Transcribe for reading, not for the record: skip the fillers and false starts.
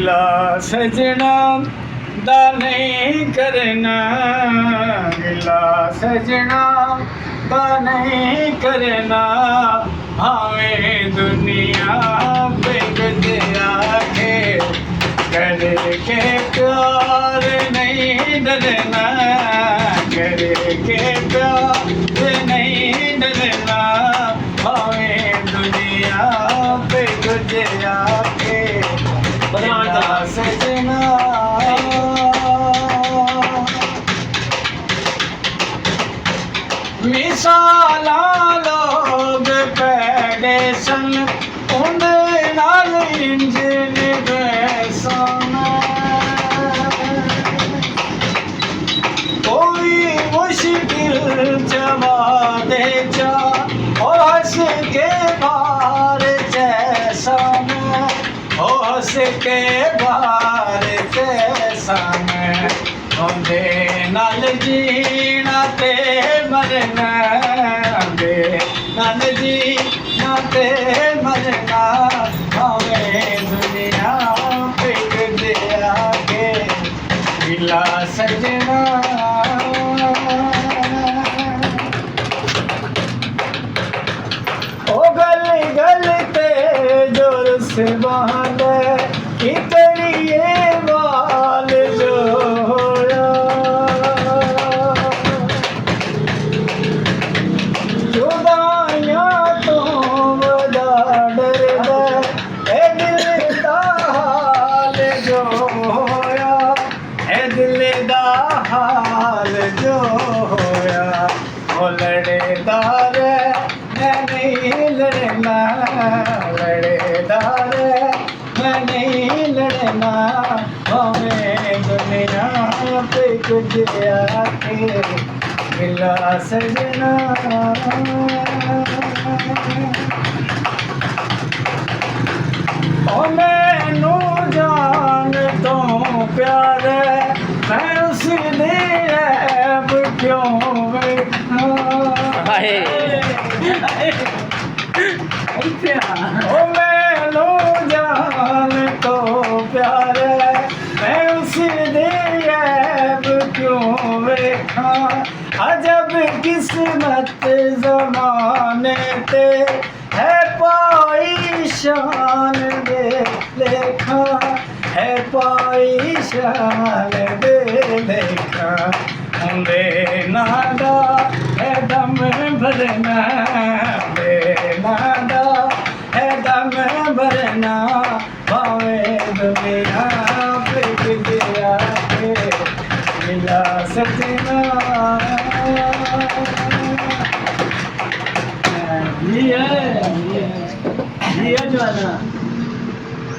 गिला सजना दा नहीं करना, गिला सजना दा नहीं करना। हमें दुनिया पे गुजरा के करके प्यार नहीं डरना, करके प्यार नहीं डरना। हमें दुनिया पे गुजरा के गिला सजना। मिसाला लोग पैदे सन उन्हें नाल इंजन बैसाना। कोई मुश्किल जवा दे जा और हंस के बार जैसा मैं, ओ हंस के बार जैसा मैं। ओंदे नाल जीना ते मरना, ओंदे नाल जीना ते मरना। हमें दुनिया पे गुजरा के गिला सजना। ओ गल गल ते जोर से बहाने की करिए वाल जोड़ा। जुदाइयां तो बड़ा डरदा ए दिल दा हाल जो होया, ए दिल दा हाल जो होया। ओ लड़दा रे मैं नहीं लड़ना, लड़दा रे मैं नहीं लड़ना। हमें दुनिया पे गुजरा के गिला सजना। ओ मैनू जान तो प्यार मैं उस दे ऐब क्यों वेखा। ओ मैनू जान तो प्यार मैं उस दे ऐब क्यों वेखा। अजब किस्मत ज़माने ते है पाई शान दे लेखा, है पाई शान दे लेखा। उंदे नादा है दम भरना,